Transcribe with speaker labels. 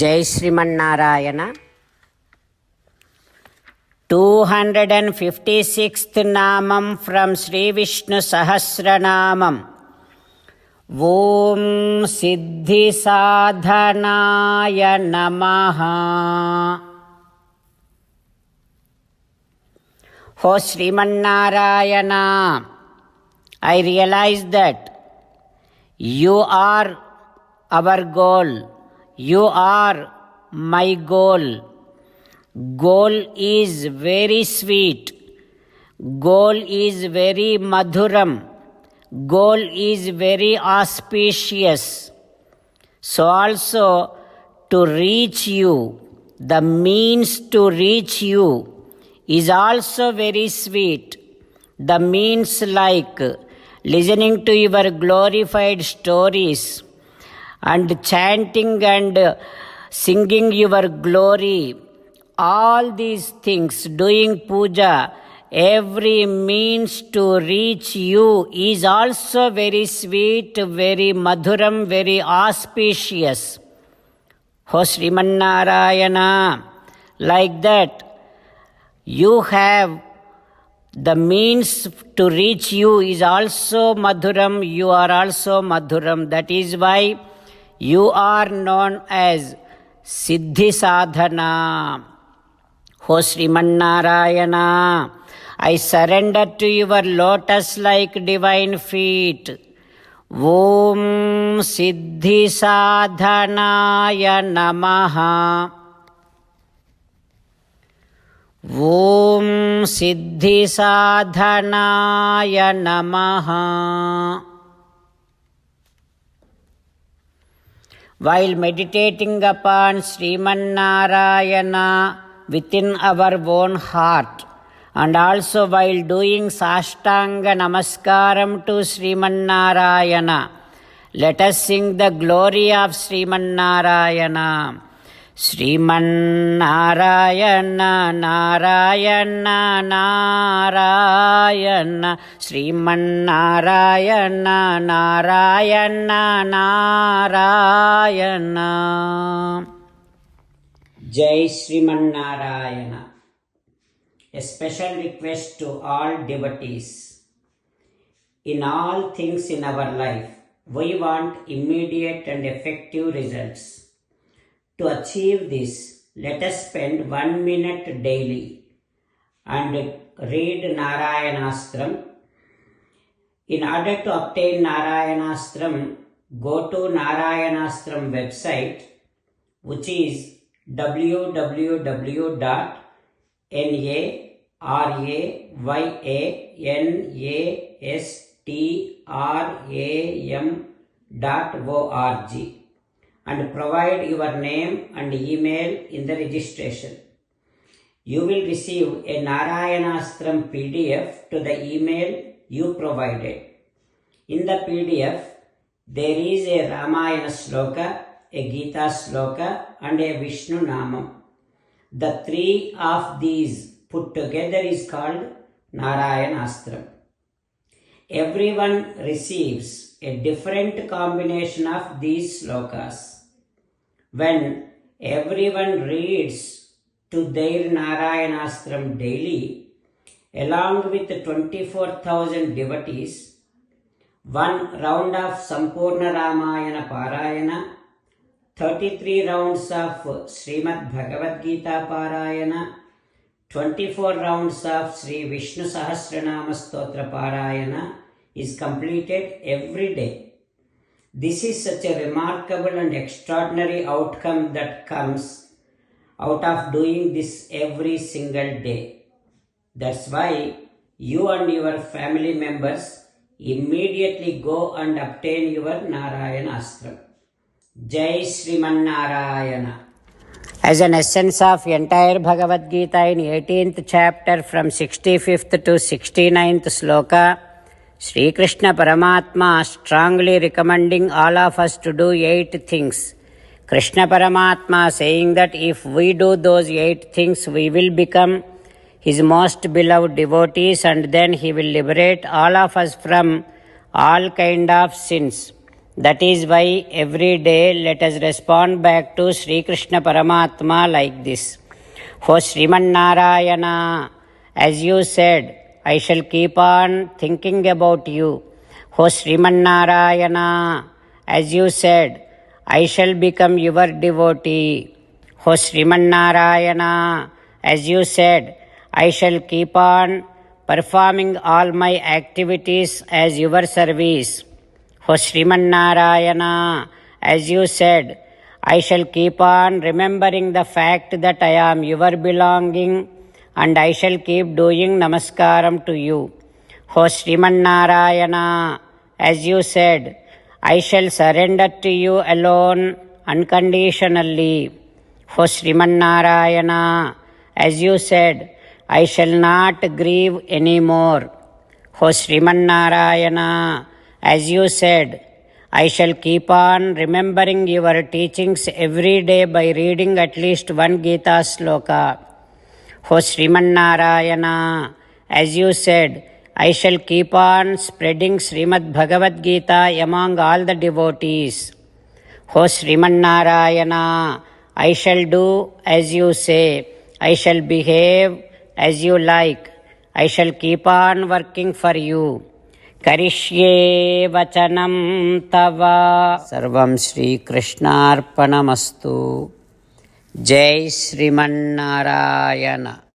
Speaker 1: జై శ్రీమన్నారాయణ. 256th నామం from Shri Vishnu Sahasranamam. ఓం సిద్ధి సాధనాయ నమః. ఓ Srimannarayana, I realize that you are our goal. You are my goal. Goal is very sweet. Goal is very madhuram. Goal is very auspicious. So also to reach you, the means to reach you is also very sweet. The means like listening to your glorified stories and chanting and singing your glory, all these things, doing puja, every means to reach you is also very sweet, very madhuram, very auspicious. O Srimannarayana, like that you have the means to reach you is also madhuram, you are also madhuram. That is why you are known as Siddhi Sadhana. O Srimannarayana, I surrender to your lotus-like divine feet. Om Siddhi Sadhanaya Namaha. Om Siddhi Sadhanaya Namaha. While meditating upon Srimannarayana within our own heart, and also while doing Sashtanga Namaskaram to Srimannarayana, let us sing the glory of Srimannarayana. Srimannarayana Narayana Narayana, Srimannarayana Narayana Narayana. Jai Srimannarayana. A special request to all devotees. In all things in our life, we want immediate and effective results. To achieve this, let us spend 1 minute daily and read Narayanastram. In order to obtain Narayanastram, go to Narayanastram website, which is www.narayanastram.org, and provide your name and email in the registration. You will receive a Narayanastram PDF to the email you provided. In the PDF, there is a Ramayana Sloka, a Gita Sloka, and a Vishnu Namam. The three of these put together is called Narayanastram. Everyone receives a different combination of these slokas. When everyone reads to their Narayanastram daily, along with 24,000 devotees, 1 round of Sampurna Ramayana Parayana, 33 rounds of Srimad Bhagavad Gita Parayana, 24 rounds of Sri Vishnu Sahasranama Stotra Parayana is completed every day. This is such a remarkable and extraordinary outcome that comes out of doing this every single day. That's why you and your family members immediately go and obtain your Narayanastram. Jai Srimannarayana. As an essence of entire Bhagavad Gita in 18th chapter from 65th to 69th sloka, Sri Krishna Paramatma strongly recommending all of us to do 8 things. Krishna Paramatma saying that if we do those 8 things, we will become his most beloved devotees, and then he will liberate all of us from all kind of sins. That is why every day let us respond back to Sri Krishna Paramatma like this. O Sriman Narayana, as you said, I shall keep on thinking about you. O Sriman Narayana, as you said, I shall become your devotee. O Sriman Narayana, as you said, I shall keep on performing all my activities as your service. O Sriman Narayana, as you said, I shall keep on remembering the fact that I am your belonging and I shall keep doing namaskaram to you. O Sriman Narayana, as you said, I shall surrender to you alone unconditionally. O Sriman Narayana, as you said, I shall not grieve anymore. O Sriman Narayana, as you said, I shall keep on remembering your teachings every day by reading at least one Gita sloka. O Sriman Narayana, as you said, I shall keep on spreading Srimad Bhagavad Gita among all the devotees. O Sriman Narayana, I shall do as you say. I shall behave as you like. I shall keep on working for you. Karishye vachanam tava. Sarvam Shri Krishnarpanamastu. Jai Sriman Narayana.